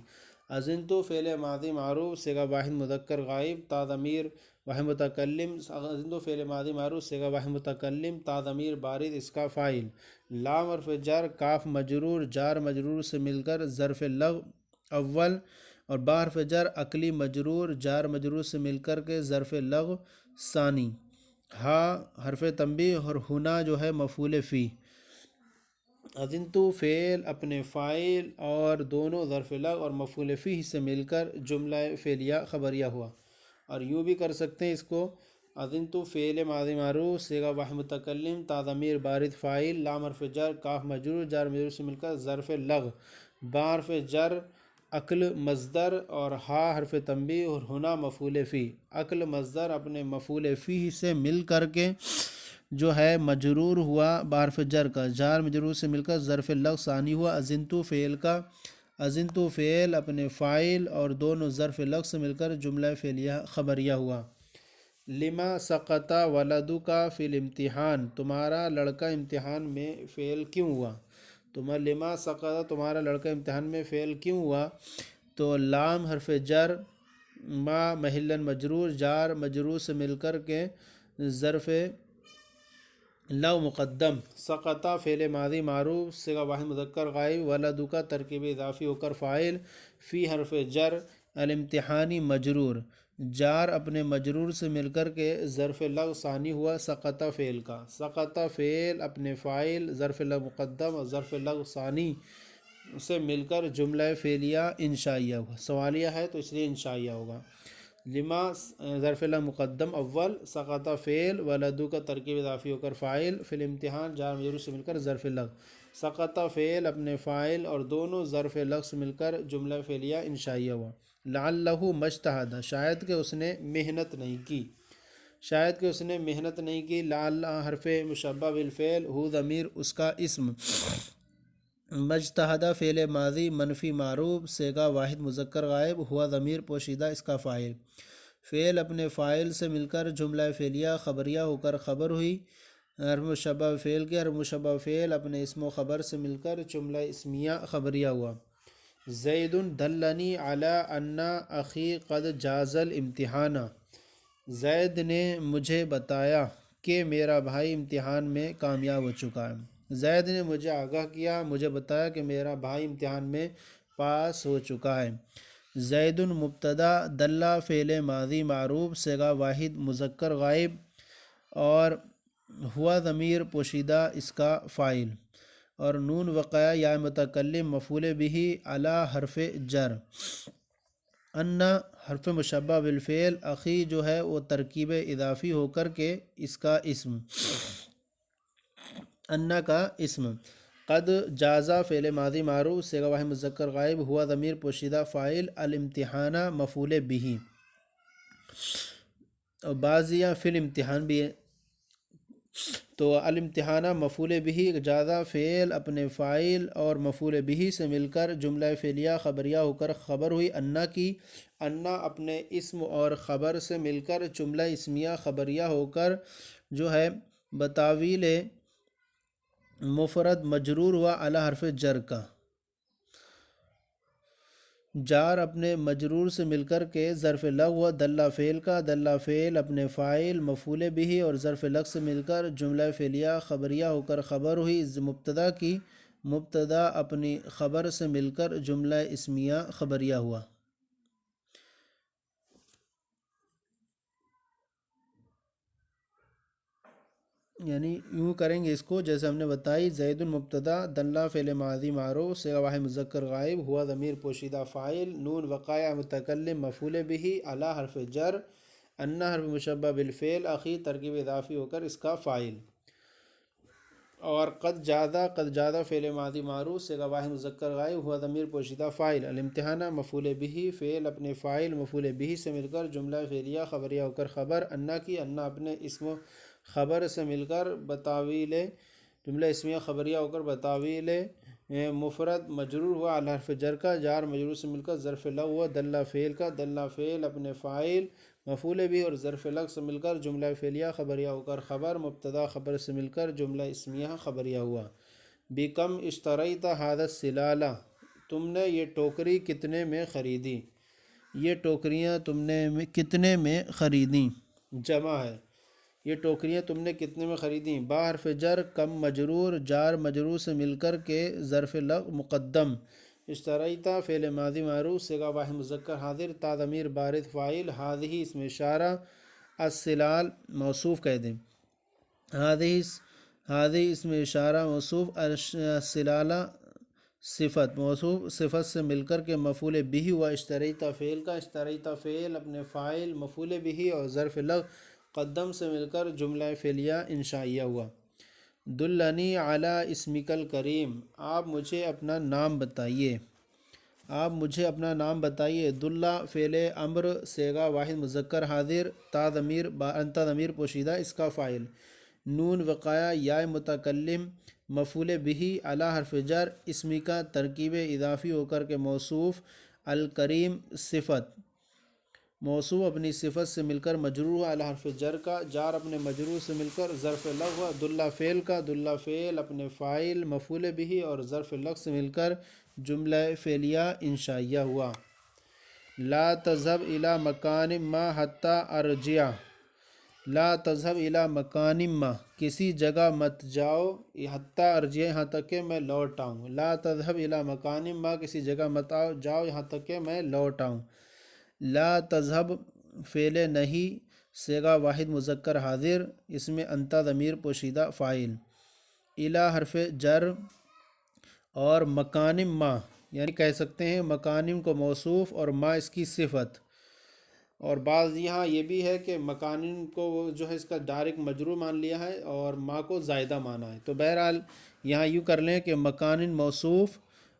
اذنت فعل ماضی معروف صیغہ واحد مذکر غائب، تا ضمیر واحد متکلم، اذنت فعل ماضی معروف صیغہ واحد متکلم، تا ضمیر بارد اس کا فاعل، لام حرف جر، کاف مجرور، جار مجرور سے مل کر ظرف لغ اول، اور با حرف جر اکلی مجرور، جار مجرور سے مل کر کے ظرف لغ ثانی، ہا حرف تنبیہ اور ہنا جو ہے مفعول فی۔ اذنت فعل اپنے فاعل اور دونوں ظرف لغ اور مفعول فی سے مل کر جملہ فعلیہ خبریہ ہوا۔ اور یوں بھی کر سکتے ہیں اس کو، اذنت فعل ماضی معروف صیغہ واحد متکلم، تا ضمیر بارد فاعل، لام حرف جر، کاف مجرور، جار مجرور سے مل کر ظرف لغ، با حرف جر عقل مصدر، اور ہا حرف تنبیہ اور ہنا مفعول فی۔ عقل مصدر اپنے مفعول فی سے مل کر کے جو ہے مجرور ہوا بحرف جر کا، جار مجرور سے مل کر ظرف لغ ثانی ہوا۔ اذنت فعل کا، اذنت فعل اپنے فاعل اور دونوں ظرف لغ سے مل کر جملہ فعلیہ خبریہ ہوا۔ لما سقط ولدک فی الامتحان، تمہارا لڑکا امتحان میں فیل کیوں ہوا؟ لما سقط تمہارا لڑکا امتحان میں فیل کیوں ہوا؟ تو لام حرف جر، ما محلا مجرور، جار مجرور سے مل کر کے ظرف لو مقدم، سقط فعل ماضی معروف صیغہ واحد مذکر غائب، ولدک ترکیب اضافی ہو کر فاعل، فی حرف جر، الامتحانی مجرور، جار اپنے مجرور سے مل کر کے ظرف لغ ثانی ہوا سقط فعل کا۔ سقط فعل اپنے فاعل ظرف لغ مقدم اور ظرف لغ ثانی سے مل کر جملہ فعلیہ انشائیہ ہوا، سوالیہ ہے تو اس لیے انشائیہ ہوگا۔ لما ظرف لغ مقدم اول، سقط فعل، ولدو کا ترکیب اضافی ہو کر فاعل، فی الامتحان جار مجرور سے مل کر ظرف لغ، سقط فعل اپنے فاعل اور دونوں ظرف لغ سے مل کر جملہ فعلیہ انشائیہ ہوا۔ لعلہ مجتہد، شاید کہ اس نے محنت نہیں کی، شاید کہ اس نے محنت نہیں کی۔ لعل حرف مشبہ بالفعل، ہو ضمیر اس کا اسم، مجتہد فعل ماضی منفی معروف صیغہ واحد مذکر غائب، ہوا ضمیر پوشیدہ اس کا فاعل، فعل اپنے فاعل سے مل کر جملہ فعلیہ خبریہ ہو کر خبر ہوئی، حرف مشبہ فعل کے حرف مشبہ فعل اپنے اسم و خبر سے مل کر جملہ اسمیہ خبریہ ہوا۔ زید دلنی علی ان اخی قد جاز الامتحان، زید نے مجھے بتایا کہ میرا بھائی امتحان میں کامیاب ہو چکا ہے۔ زید نے مجھے آگاہ کیا، مجھے بتایا کہ میرا بھائی امتحان میں پاس ہو چکا ہے۔ زید مبتدا، دلہ فعل ماضی معروف صیغہ واحد مذکر غائب، اور ہوا ضمیر پوشیدہ اس کا فاعل، اور نون وقع یا متکلم مفعول بہ علی حرف جر، ان حرف مشبہ بالفعل، اخی جو ہے وہ ترکیب اضافی ہو کر کے اس کا اسم، ان کا اسم، قد جازا فعل ماضی معروف صیغہ واحد مذکر غائب، ہوا ضمیر پوشیدہ فاعل، الامتحان مفعول بہ، اور بعضیاں فی الامتحان بھی ہے تو الامتحان مفعول بہ، جازا فعل اپنے فاعل اور مفعول بہ سے مل کر جملہ فعلیہ خبریہ ہو کر خبر ہوئی، انا کی، انا اپنے اسم اور خبر سے مل کر جملہ اسمیہ خبریہ ہو کر جو ہے بتاویل مفرد مجرور ہوا اعلی حرف جر کا، جار اپنے مجرور سے مل کر کے ظرف لغ ہوا دلہ فعل کا، دلہ فعل اپنے فاعل مفعول بہ اور ظرف لغ سے مل کر جملہ فعلیہ خبریہ ہو کر خبر ہوئی، مبتدا کی، مبتدا اپنی خبر سے مل کر جملہ اسمیہ خبریہ ہوا۔ یعنی یوں کریں گے اس کو جیسے ہم نے بتائی، زید مبتدا، دلہ فعل ماضی معروف صیغہ واحد مذکر غائب، ہوا ضمیر پوشیدہ فاعل، نون وقع متکلم مفعول بہ اعلی حرف جر، ان حرف مشبہ بالفعل، اخی ترکیب اضافی ہو کر اس کا فاعل۔ اور قد جادہ فعل ماضی معروف صیغہ واحد مذکر غائب ہوا ضمیر پوشیدہ فاعل الامتحانہ مفعول به فعل اپنے فاعل مفعول به سے مل کر جملہ فعلیہ خبریہ ہو کر خبر انا کی انا اپنے اسم و خبر سے مل کر بتاویل جملہ اسمیہ خبریہ ہو کر بتاویل مفرد مجرور ہوا علی حرف جر کا جار مجرور سے مل کر ظرف لغو ہوا دلہ فعل کا دلہ فعل اپنے فاعل مفعول بھی اور ظرف لغو سے مل کر جملہ فعلیہ خبریہ ہو کر خبر مبتدا خبر سے مل کر جملہ اسمیہ خبریہ ہوا بکم اشتریت ھذا السلالہ تم نے یہ ٹوکری کتنے میں خریدی یہ ٹوکریاں تم نے کتنے میں خریدیں جمع ہے یہ ٹوکریاں تم نے کتنے میں خریدیں با حرف جر کم مجرور جار مجرور سے مل کر کے ظرف لغو مقدم اشتریتا فعل ماضی معروف صیغہ واحد مذکر حاضر تا ضمیر بارد فاعل ہذہ اسم اشارہ السلال موصوف کہہ دیں ہذہ اسم اشارہ موصوف السلالہ صفت موصوف صفت سے مل کر کے مفعول بھی ہوا اشتریتا فعل کا اشتریتا فعل اپنے فاعل مفعول بھی اور ظرف لغو قدم سے مل کر جملہ فعلیہ انشائیہ ہوا دلنی علی اسمک الکریم آپ مجھے اپنا نام بتائیے دلہ فعل امر صیغہ واحد مذکر حاضر تا ضمیر پوشیدہ اس کا فاعل نون وقایا یا متکلم مفعول بھی علی حرف جر اسمی کا ترکیب اضافی ہو کر کے موصوف الکریم صفت موصوف اپنی صفت سے مل کر مجرور علی حرف جر کا جار اپنے مجرور سے مل کر ظرف لغو دلہ فعل کا دلہ فعل اپنے فاعل مفعول بھی اور ظرف لغو سے مل کر جملہ فعلیہ انشائیہ ہوا لا تذهب الی مکان ما حتی ارجع لا تذهب الی مکان ما کسی جگہ مت جاؤ حتی ارجع یہاں تک کہ میں لوٹ آؤں لا تذهب الی مکان ما کسی جگہ مت جاؤ یہاں تک کہ میں لوٹ آؤں لا تذهب فعل نہیں صیغہ واحد مذکر حاضر اس میں انتا ضمیر پوشیدہ فاعل الی حرف جر اور مکانم ما یعنی کہہ سکتے ہیں مکانم کو موصوف اور ما اس کی صفت اور بعض یہاں یہ بھی ہے کہ مکانم کو جو ہے اس کا ڈائریکٹ مجرور مان لیا ہے اور ما کو زائدہ مانا ہے تو بہرحال یہاں یوں کر لیں کہ مکانم موصوف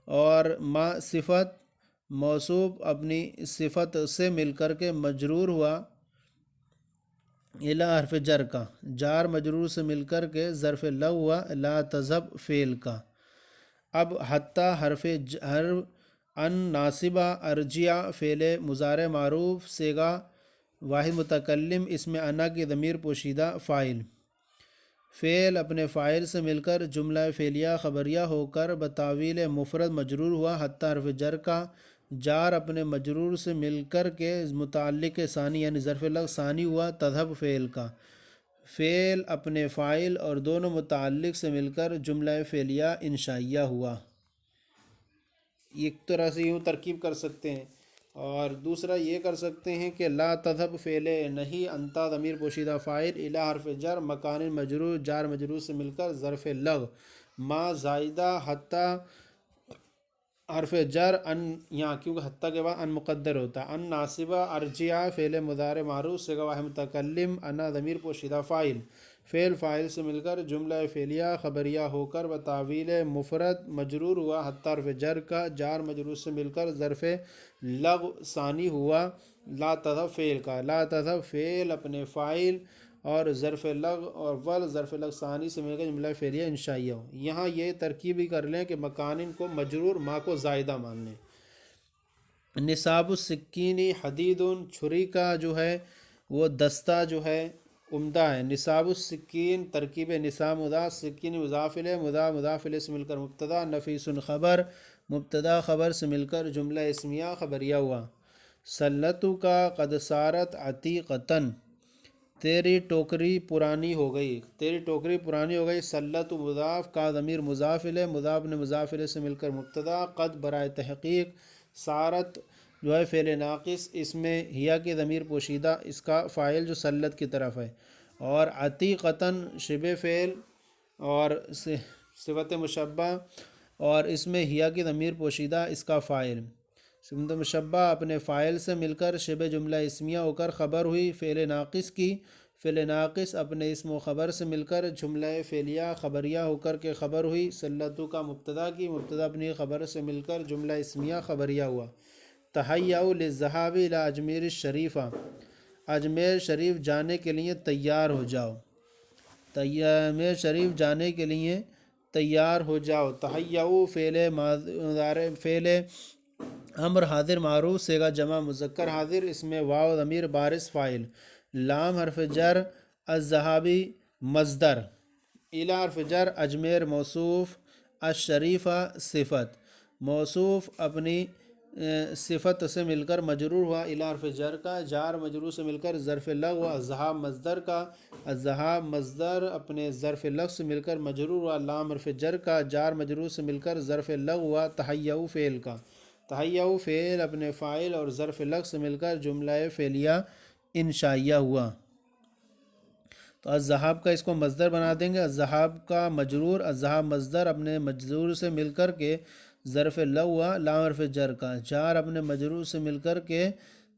اور ما صفت موصوف اپنی صفت سے مل کر کے مجرور ہوا الی حرف جر کا جار مجرور سے مل کر کے ظرف لغو ہوا لا تذهب فعل کا اب حتی حرف جر ان ناصبہ ارجع فعل مضارع معروف صیغہ واحد متکلم اس میں انا کی ضمیر پوشیدہ فاعل فعل اپنے فاعل سے مل کر جملہ فعلیہ خبریہ ہو کر بتاویل مفرد مجرور ہوا حتی حرف جر کا جار اپنے مجرور سے مل کر کے متعلق ثانی یعنی ظرف لغو ثانی ہوا تذهب فعل کا فعل اپنے فاعل اور دونوں متعلق سے مل کر جملہ فعلیہ انشائیہ ہوا ایک طرح سے یوں ترکیب کر سکتے ہیں اور دوسرا یہ کر سکتے ہیں کہ لا تذهب فعل نہیں انتا ضمیر پوشیدہ فاعل الی حرف جر مکان مجرور جار مجرور سے مل کر ظرف لغو ما زائدہ حتی حرف جر ان یہاں کیونکہ حتی کے بعد ان مقدر ہوتا ہے ان ناصبہ ارجع فعل مضارع معروف صیغہ واحد متکلم انا ضمیر پوشیدہ فاعل فعل فاعل سے مل کر جملہ فعلیہ خبریہ ہو کر بتاویل مفرد مجرور ہوا حتی حرف جر کا جار مجرور سے مل کر ظرف لغو ثانی ہوا لا تذهب فعل کا لا تذهب فعل اپنے فاعل اور ظرف لغو اور ول ظرف لغو ثانی سے مل کر جملہ فعلیہ انشائیہ ہو یہاں یہ ترکیب ہی کر لیں کہ مکانن کو مجرور ما کو زائدہ مان لیں نصاب السکین حدید چھری کا جو ہے وہ دستہ جو ہے عمدہ ہے نصاب السکین ترکیب نصاب مضاف سکین مضاف الیہ مضاف الیہ سے مل کر مبتدا نفیس خبر مبتدا خبر سے مل کر جملہ اسمیہ خبریہ ہوا سلتو کا قد صارت عتیقتن تیری ٹوکری پرانی ہو گئی سلت مضاف کا ضمیر مضاف الیہ مضاف نے مضاف الیہ سے مل کر مبتدا قد برائے تحقیق صارت جو ہے فعل ناقص اس میں ہیا کی ضمیر پوشیدہ اس کا فاعل جو سلت کی طرف ہے اور عتیقتن شبہ فعل اور صفت مشبہ اور اس میں ہیا کی ضمیر پوشیدہ اس کا فاعل صفت مشبہ اپنے فاعل سے مل کر شبہ جملہ اسمیہ ہو کر خبر ہوئی فعل ناقص کی فعل ناقص اپنے اسم و خبر سے مل کر جملہ فعلیہ خبریہ ہو کر کے خبر ہوئی۔ سلطو کا مبتدا کی مبتدا اپنی خبر سے مل کر جملہ اسمیہ خبریہ ہوا۔ تحیّؤ للذہاب الی اجمیر الشریفہ، اجمیر شریف جانے کے لیے تیار ہو جاؤ، اجمیر شریف جانے کے لیے تیار ہو جاؤ۔ تحیّؤ فعل امر حاضر معروف صیغہ جمع مذکر حاضر، اس میں واو ضمیر بارز فاعل، لام حرف جر، الذہابی مصدر، الی حرف جر، اجمیر موصوف، الشریفہ صفت، موصوف اپنی صفت سے مل کر مجرور ہوا، الی حرف جر کا، جار مجرور سے مل کر ظرف لغو ہوا، الذہاب مصدر کا، الذہاب مصدر اپنے ظرف لغو سے مل کر مجرور ہوا، لام حرف جر کا، جار مجرور سے مل کر ظرف لغو ہوا، تحیّؤ فعل کا، تحیّؤ فعل اپنے فاعل اور ظرف لغو سے مل کر جملہ فعلیہ انشائیہ ہوا۔ تو الذہاب کا اس کو مصدر بنا دیں گے، الذہاب کا مجرور، الذہاب مصدر اپنے مجرور سے مل کر کے ظرف لغو ہوا، لام حرف جر کا، جار اپنے مجرور سے مل کر کے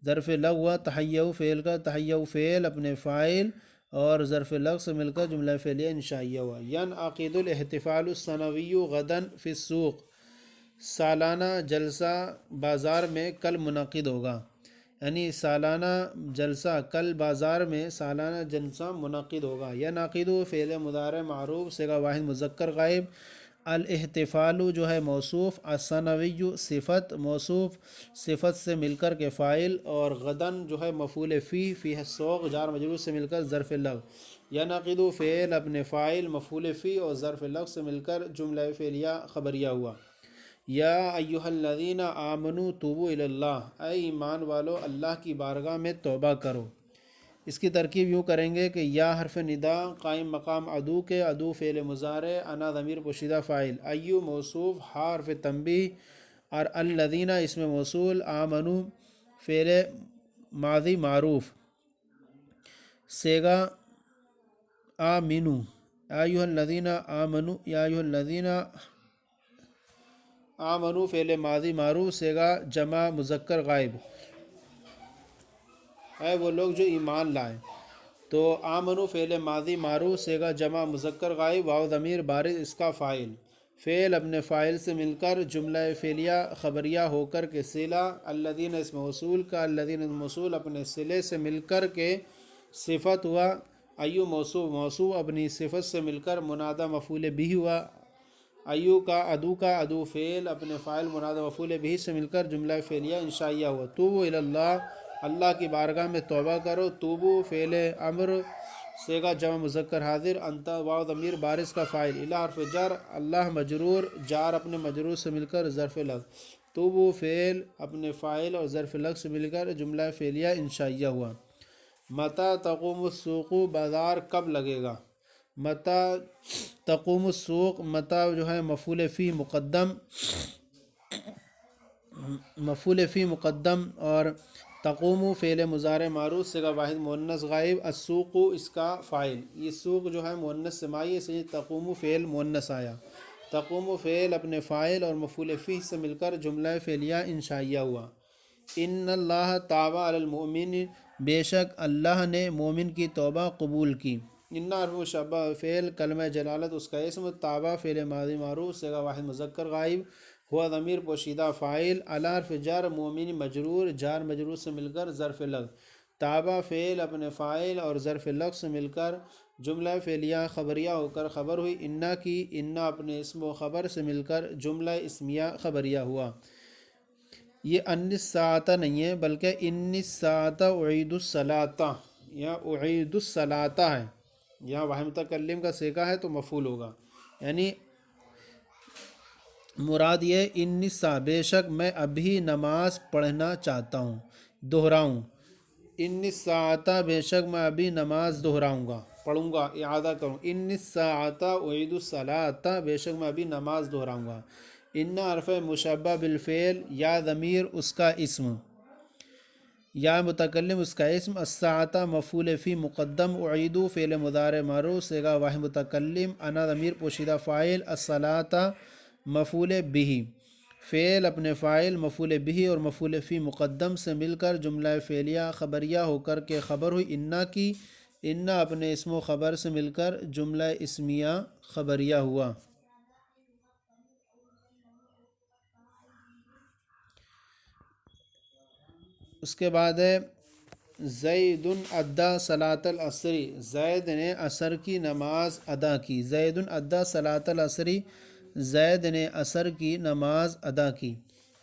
ظرف لغو ہوا، تحیّؤ فعل کا، تحیّؤ فعل اپنے فاعل اور ظرف لغو سے مل کر جملہ فعلیہ انشائیہ ہوا۔ ینعقد الاحتفال السنوی غدا فی السوق، سالانہ جلسہ بازار میں کل منعقد ہوگا، یعنی سالانہ جلسہ کل بازار میں سالانہ جلسہ منعقد ہوگا۔ ینعقد فعل مضارع معروف صیغہ واحد مذکر غائب، الاحتفال جو ہے موصوف، السنوی صفت، موصوف صفت سے مل کر کے فاعل، اور غدن جو ہے مفعول فی السوق جار مجرور سے مل کر ظرف لغو۔ ینعقد فعل اپنے فاعل مفعول فی اور ظرف لغو سے مل کر جملہ فعلیہ خبریہ ہوا۔ یا ایھا الذین آمنوا توبوا الی اللہ، اے ایمان والو اللہ کی بارگاہ میں توبہ کرو۔ اس کی ترکیب یوں کریں گے کہ یا حرف ندا قائم مقام ادو کے، ادو فعل مضارع، انا ضمیر پوشیدہ فاعل، ایو موصوف، ہا حرف تنبیہ، اور الذین اسم موصول، آمنو فعل ماضی معروف صیغہ آمنو، ایھا الذین آمنو، یا ایھا الذین آمنو فعل ماضی معروف صیغہ جمع مذکر غائب، اے وہ لوگ جو ایمان لائیں۔ تو آمنو فعل ماضی معروف صیغہ جمع مذکر غائب، واو ضمیر بارز اس کا فاعل، فعل اپنے فاعل سے مل کر جملہ فعلیہ خبریہ ہو کر کے صلہ، الذین اسم موصول کا، الذین اسم موصول اپنے صلے سے مل کر کے صفت ہوا، ایو موصوف، موصوف اپنی صفت سے مل کر منادی مفعول بھی ہوا، ایو کا، ادو فعل اپنے فاعل منادی مفعول بھی سے مل کر جملہ فعلیہ انشائیہ ہوا۔ توبوا الی اللہ، اللہ کی بارگاہ میں توبہ کرو، توبو فعل امر صیغہ جمع مذکر حاضر، انت واو ضمیر بارز کا فاعل، الی حرف جر، اللہ مجرور، جار اپنے مجرور سے مل کر ظرف لغو، توبو فعل اپنے فاعل اور ظرف لغو سے مل کر جملہ فعلیہ انشائیہ ہوا۔ متی تقوم السوق، بازار کب لگے گا؟ متی تقوم السوق، متی جو ہے مفعول فی مقدم، مفعول فی مقدم، اور تقوم فعل مضارع معروف صیغہ واحد مؤنث غائب، السوق اس کا فاعل، یہ سوق جو ہے مؤنث سمائی ہے، اس لیے تقوم فعل مؤنث آیا، تقوم فعل اپنے فاعل اور مفعول فی سے مل کر جملہ فعلیہ انشائیہ ہوا۔ ان اللہ تاب علی المؤمن، بے شک اللہ نے مومن کی توبہ قبول کی۔ ان حرف مشبہ فعل کلمہ جلالت اس کا اسم، تابہ فعل ماضی معروف صیغہ واحد مذکر غائب، ہوا ضمیر پوشیدہ فاعل، علی حرف جر، مومن مجرور، جار مجرور سے مل کر ظرف لغو، تابہ فعل اپنے فاعل اور ظرف لغو سے مل کر جملہ فعلیہ خبریہ ہو کر خبر ہوئی، انا کی، انا اپنے اسم و خبر سے مل کر جملہ اسمیہ خبریہ ہوا۔ یہ ان الساعۃ نہیں ہے بلکہ ان الساعۃ اعید الصلاۃ، یہاں اعید الصلاۃ ہے، یہاں واحد متکلم کا صیغہ ہے تو مفعول ہوگا، یعنی مراد یہ ان الساعۃ، بے شک میں ابھی نماز پڑھنا چاہتا ہوں، دہراؤں، ان الساعۃ بے شک میں ابھی نماز دہراؤں گا، پڑھوں گا، اعادہ کروں، ان الساعۃ اعید الصلاۃ، بے شک میں ابھی نماز دہراؤں گا۔ ان حرف مشبہ بالفعل، یا ضمیر اس کا اسم، یا متکلم اس کا اسم، الساعۃ مفعول فی مقدم، اعید فعل مضارع معروف صیغہ واحد متکلم، انا ضمیر پوشیدہ فاعل، الصلاۃ مفعول بہ، فعل اپنے فاعل مفعول بہ اور مفعول فی مقدم سے مل کر جملہ فعلیہ خبریہ ہو کر کے خبر ہوئی، انا کی، ان اپنے اسم و خبر سے مل کر جملہ اسمیہ خبریہ ہوا۔ اس کے بعد ہے زید ادا صلاۃ العصر، زید نے عصر کی نماز ادا کی۔ زید ادا صلاۃ العصر، زید نے عصر کی نماز ادا کی۔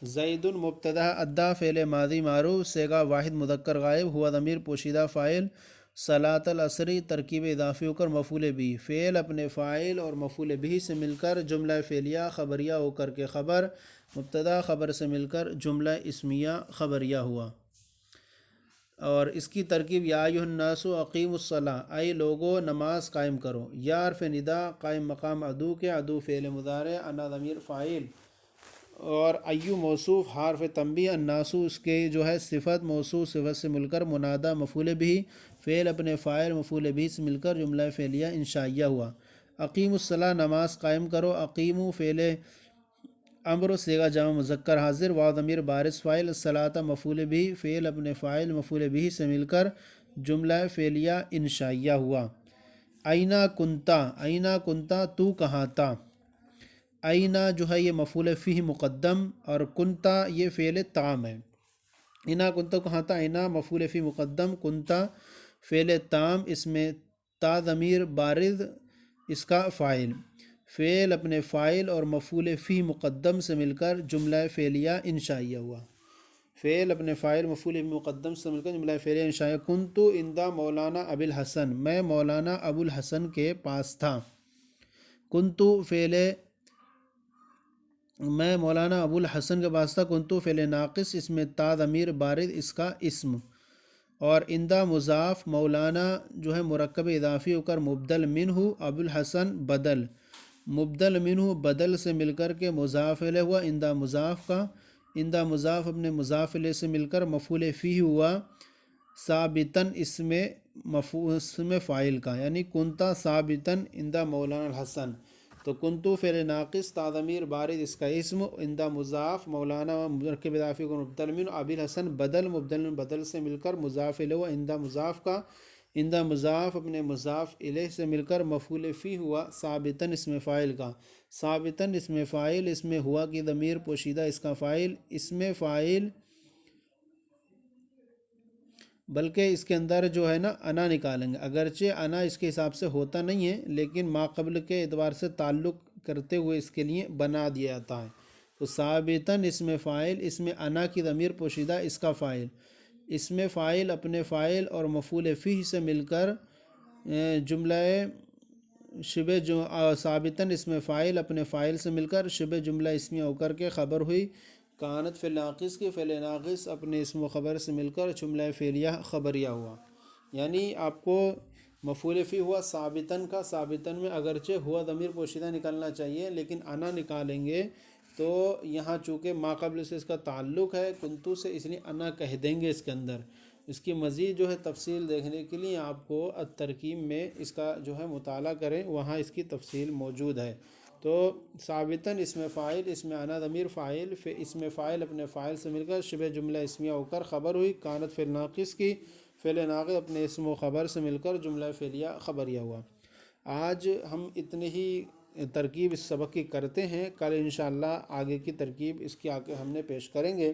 زید مبتدا، ادا فعل ماضی معروف، صیغہ واحد مذکر غائب، ہوا ضمیر پوشیدہ فاعل، صلاۃ العصر ترکیب اضافی ہو کر مفعول بھی، فعل اپنے فاعل اور مفعول بھی سے مل کر جملہ فعلیہ خبریہ ہو کر کے خبر، مبتدا خبر سے مل کر جملہ اسمیہ خبریہ ہوا۔ اور اس کی ترکیب یا ایھا الناس اقیموا الصلاۃ، اے لوگو نماز قائم کرو۔ یا حرف ندا قائم مقام عدو کے، عدو فعل مضارع، انا ضمیر فاعل، اور ایو موصوف حرف تنبیہ، الناس اس کے جو ہے صفت، موصوف صفت سے مل کر منادہ مفعول بھی، فعل اپنے فاعل مفعول بھی سے مل کر جملہ فعلیہ انشائیہ ہوا۔ اقیم الصلاۃ نماز قائم کرو، اقیمو فعل امر صیغہ جمع مذکر حاضر، واو ضمیر بارز فاعل، الصلاۃ مفعول بھی، فعل اپنے فاعل مفعول بھی سے مل کر جملہ فعلیہ انشائیہ ہوا۔ اینا کنتا، اینا کنتا تو کہاں تھا۔ اینا جو ہے یہ مفعول فیہ مقدم، اور کنتا یہ فعل تام ہے۔ اینا کنتا کہاں تھا، اینا مفعول فیہ مقدم، کنتا فعل تام، اس میں تا ضمیر بارز اس کا فاعل، فعل اپنے فاعل اور مفعول فیہ مقدم سے مل کر جملہ فعلیہ انشائیہ ہوا۔ فعل اپنے فاعل مفعول فیہ مقدم سے مل کر جملہ فعلیہ انشائیہ۔ کنتو عند مولانا ابو الحسن، میں مولانا ابو الحسن کے پاس تھا۔ کنتو فعل میں مولانا ابو الحسن کے پاس تھا، کنتو فعل ناقص، اس میں تا ضمیر بارد اس کا اسم، اور عندہ مضاف، مولانا جو ہے مرکب اضافی ہو کر مبدل منہ، ابو الحسن بدل، مبدل منہ بدل سے مل کر کے مضاف الیہ ہوا، عندہ مضاف کا، عندہ مضاف اپنے مضاف الیہ سے مل کر مفعول فیہ ہوا، ثابتاً اسم فاعل کا، یعنی کنتا ثابتاً عندہ مولانا الحسن، تو کنتو فعل ناقص، تا ضمیر بارد اس کا اسم، عندہ مضاف، مولانا مرکب اضافی کو مبدل من، ابی الحسن بدل، مبدل من بدل سے مل کر مضاف الیہ ہوا، عندہ مضاف کا، عندہ مضاف اپنے مضاف الیہ سے مل کر مفعول فیہ ہوا، ثابتاً اسم فاعل کا، ثابتاً اسم فاعل، اس میں ہوا کی ضمیر پوشیدہ اس کا فاعل، اسم فاعل، بلکہ اس کے اندر جو ہے نا انا نکالیں گے، اگرچہ انا اس کے حساب سے ہوتا نہیں ہے، لیکن ما قبل کے اعتبار سے تعلق کرتے ہوئے اس کے لیے بنا دیا جاتا ہے، تو ثابتاً اسم فاعل، اس میں انا کی ضمیر پوشیدہ اس کا فاعل، اسم فاعل اپنے فاعل اور مفعول فیہ سے مل کر جملہ شبہ جو ثابتاً اسم فاعل اپنے فاعل سے مل کر شبہ جملہ اسمیہ ہو کر کے خبر ہوئی، کانت فعل ناقص کی، فعل ناقص اپنے اسم و خبر سے مل کر جملہ فعلیہ خبریہ ہوا، یعنی آپ کو مفعول فیہ ہوا ثابتاً کا، ثابتاً میں اگرچہ ہوا ضمیر پوشیدہ نکلنا چاہیے، لیکن انا نکالیں گے تو یہاں چونکہ ما قبل سے اس کا تعلق ہے کنتو سے، اس لیے انا کہہ دیں گے اس کے اندر۔ اس کی مزید جو ہے تفصیل دیکھنے کے لیے آپ کو الترکیب میں اس کا جو ہے مطالعہ کریں، وہاں اس کی تفصیل موجود ہے۔ تو ثابتاً اسم فاعل، اس میں انا ضمیر فاعل، اسم فاعل اپنے فاعل سے مل کر شبہ جملہ اسمیہ ہو کر خبر ہوئی، کانت فعل ناقص کی، فعل ناقص اپنے اسم و خبر سے مل کر جملہ فعلیہ خبریہ ہوا۔ آج ہم اتنے ہی ترکیب اس سبق کی کرتے ہیں، کل انشاءاللہ آگے کی ترکیب اس کی آگے ہم نے پیش کریں گے۔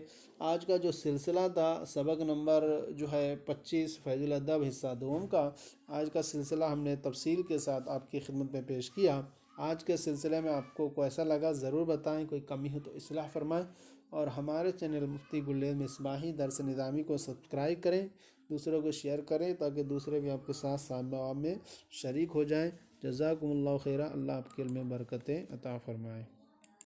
آج کا جو سلسلہ تھا سبق نمبر جو ہے 25 فیض الادب حصہ دوم کا، آج کا سلسلہ ہم نے تفصیل کے ساتھ آپ کی خدمت میں پیش کیا۔ آج کے سلسلے میں آپ کو کیسا لگا ضرور بتائیں، کوئی کمی ہو تو اصلاح فرمائیں، اور ہمارے چینل مفتی گلید مصباحی درس نظامی کو سبسکرائب کریں، دوسروں کو شیئر کریں تاکہ دوسرے بھی آپ کے ساتھ ثواب میں شریک ہو جائیں۔ جزاکم اللہ خیرہ، اللہ آپ کے علم میں برکتیں عطا فرمائے۔